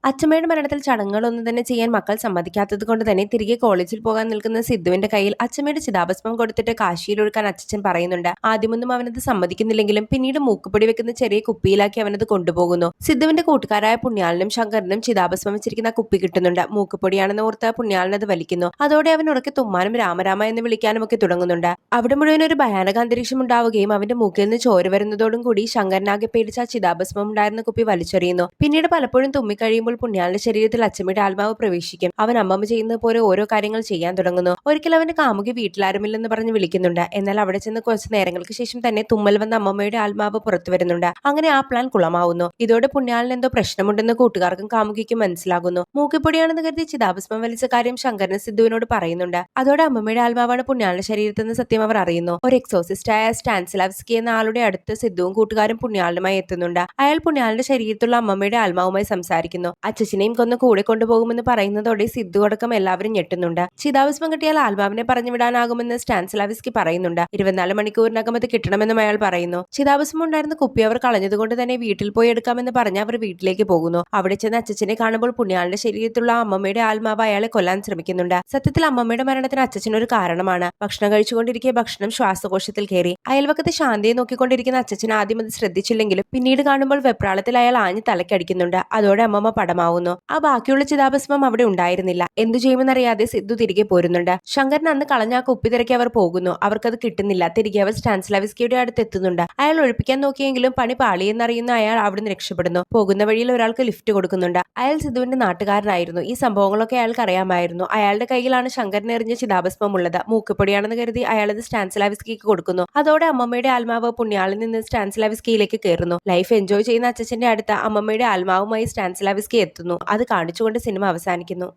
അച്ഛമ്മയുടെ മരണത്തിൽ ചടങ്ങുകളൊന്നും തന്നെ ചെയ്യാൻ മക്കൾ സമ്മതിക്കാത്തത് കൊണ്ട് തന്നെ തിരികെ കോളേജിൽ പോകാൻ നിൽക്കുന്ന സിദ്ധുവിന്റെ കയ്യിൽ അച്ഛമ്മയുടെ ചിതാഭസ്മം കൊടുത്തിട്ട് കാശിയിലൊഴുക്കാൻ അച്ഛൻ പറയുന്നുണ്ട്. ആദ്യമൊന്നും അവനത് സമ്മതിക്കുന്നില്ലെങ്കിലും പിന്നീട് മൂക്കുപൊടി വെക്കുന്ന ചെറിയ കുപ്പിയിലാക്കി അവനത് കൊണ്ടുപോകുന്നു. സിദ്ധുവിന്റെ കൂട്ടുകാരായ പുണ്യാളനും ശങ്കരനും ചിതാഭസ്മം വെച്ചിരിക്കുന്ന കുപ്പി കിട്ടുന്നുണ്ട്. മൂക്കുപൊടിയാണെന്ന് ഓർത്ത് പുണ്യാളൻ അത് വലിക്കുന്നു. അതോടെ അവൻ ഉറക്കെ തുമ്മാനും രാമരാമ എന്ന് വിളിക്കാനും ഒക്കെ തുടങ്ങുന്നുണ്ട്. അവിടെ മുഴുവൻ ഒരു ഭയാനക അന്തരീക്ഷം ഉണ്ടാവുകയും അവന്റെ മൂക്കിൽ നിന്ന് ചോര വരുന്നതോടും കൂടി ശങ്കരനാകെ പേടിച്ച ആ ചിതാഭസ്മം ഉണ്ടായിരുന്ന കുപ്പി വലിച്ചെറിയുന്നു. പിന്നീട് പലപ്പോഴും തുമ്മിക്കഴിയുമ്പോൾ പുണ്യാളന്റെ ശരീരത്തിൽ അച്ഛമ്മയുടെ ആത്മാവ് പ്രവേശിക്കും. അവൻ അമ്മമ്മ ചെയ്യുന്നത് പോലെ ഓരോ കാര്യങ്ങൾ ചെയ്യാൻ തുടങ്ങുന്നു. ഒരിക്കൽ അവന്റെ കാമുകി വീട്ടിലാരുമില്ലെന്ന് പറഞ്ഞ് വിളിക്കുന്നുണ്ട്. എന്നാൽ അവിടെ ചെന്ന് കുറച്ച് നേരങ്ങൾക്ക് ശേഷം തന്നെ തുമ്മൽ വന്ന അമ്മമ്മയുടെ ആത്മാവ് പുറത്തു വരുന്നുണ്ട്. അങ്ങനെ ആ പ്ലാൻ കുളമാവുന്നു. ഇതോടെ പുണ്യാളിന് എന്തോ പ്രശ്നമുണ്ടെന്ന് കൂട്ടുകാർക്കും കാമുകിക്കും മനസ്സിലാകുന്നു. മൂക്കിപ്പൊടിയാണെന്ന് കരുതി ചിതാഭസ്മം വലിച്ച കാര്യം ശങ്കരൻ സിദ്ധുവിനോട് പറയുന്നുണ്ട്. അതോടെ അമ്മമ്മയുടെ ആത്മാവാണ് പുണ്യാളിന്റെ ശരീരത്തിൽ നിന്ന് സത്യം അവർ അറിയുന്നു. ഒരു എക്സോസിസ്റ്റ് ആയ സ്റ്റാൻസ്ലാവ്സ്കി എന്ന ആളുടെ അടുത്ത് സിദ്ധുവും കൂട്ടുകാരും പുണ്യാളിനുമായി എത്തുന്നുണ്ട്. അയാൾ പുണ്യാളിന്റെ ശരീരത്തിലുള്ള അമ്മമ്മയുടെ ആത്മാവുമായി സംസാരിക്കുന്നു. അച്ഛനെയും കൊന്ന് കൂടെ കൊണ്ടുപോകുമെന്ന് പറയുന്നതോടെ സിദ്ധു അടക്കം എല്ലാവരും ഞെട്ടുന്നുണ്ട്. ചിതാഭസ്മം കിട്ടിയാൽ ആത്മാവിനെ പറഞ്ഞു വിടാനാകുമെന്ന് സ്റ്റാൻസ്ലാവിസ്കി പറയുന്നുണ്ട്. 24 മണിക്കൂറിനകം അത് കിട്ടണമെന്നും അയാൾ പറയുന്നു. ചിതാഭസ്മം ഉണ്ടായിരുന്ന കുപ്പി അവർ കളഞ്ഞതുകൊണ്ട് തന്നെ വീട്ടിൽ പോയി എടുക്കാമെന്ന് പറഞ്ഞ് അവർ വീട്ടിലേക്ക് പോകുന്നു. അവിടെ ചെന്ന് അച്ഛനെ കാണുമ്പോൾ പുണ്യാളിന്റെ ശരീരത്തിലുള്ള അമ്മമ്മയുടെ ആത്മാവ് അയാളെ കൊല്ലാൻ ശ്രമിക്കുന്നുണ്ട്. സത്യത്തിൽ അമ്മമ്മയുടെ മരണത്തിന് അച്ഛൻ ഒരു കാരണമാണ്. ഭക്ഷണം കഴിച്ചുകൊണ്ടിരിക്കെ ഭക്ഷണം ശ്വാസകോശത്തിൽ കയറി. അയൽവക്കത്തെ ശാന്തിയെ നോക്കിക്കൊണ്ടിരിക്കുന്ന അച്ഛൻ ആദ്യം അത് ശ്രദ്ധിച്ചില്ലെങ്കിലും പിന്നീട് കാണുമ്പോൾ വെപ്രാളത്തിൽ അയാൾ ആഞ്ഞ് തലക്കടിക്കുന്നുണ്ട്. അതോടെ അമ്മമ്മ പടമാവുന്നു. ആ ബാക്കിയുള്ള ചിതാഭസ്മം അവിടെ ഉണ്ടായിരുന്നില്ല. എന്തു ചെയ്യുമെന്നറിയാതെ സിദ്ധു തിരികെ പോരുന്നുണ്ട്. ശങ്കരൻ അന്ന് കളഞ്ഞ ആ കുപ്പി തിരക്കി അവർ പോകുന്നു. അവർക്കത് കിട്ടുന്നില്ല. തിരികെ അവർ സ്റ്റാൻസ്ലാവിസ്കിയുടെ അടുത്ത് എത്തുന്നുണ്ട്. അയാൾ ഒഴിപ്പിക്കാൻ നോക്കിയെങ്കിലും പണി പാളിയെന്നറിയുന്ന അയാൾ അവിടുന്ന് രക്ഷപ്പെടുന്നു. പോകുന്ന വഴിയിൽ ഒരാൾക്ക് ലിഫ്റ്റ് കൊടുക്കുന്നുണ്ട്. അയാൾ സിദ്ധുവിന്റെ നാട്ടുകാരനായിരുന്നു. ഈ സംഭവങ്ങളൊക്കെ അയാൾക്ക് അറിയാമായിരുന്നു. അയാളുടെ കയ്യിലാണ് ശങ്കരൻ എറിഞ്ഞ ചിതാഭസ്മം ഉള്ളത്. മൂക്കുപൊടിയാണെന്ന് കരുതി അയാളത് സ്റ്റാൻസ്ലാവിസ്കിക്ക് കൊടുക്കുന്നു. അതോടെ അമ്മമ്മയുടെ ആത്മാവ് പുണ്യാളിൽ നിന്ന് സ്റ്റാൻസ്ലാവിസ്കിയിലേക്ക് കയറുന്നു. ലൈഫ് എൻജോയ് ചെയ്യുന്ന അച്ഛന്റെ അടുത്ത് അമ്മമ്മയുടെ ആത്മാവുമായി സ്റ്റാൻസ്ലാവിസ്കി എത്തുന്നു. അത് കാണിച്ചുകൊണ്ട് സിനിമ അവസാനിക്കുന്നു.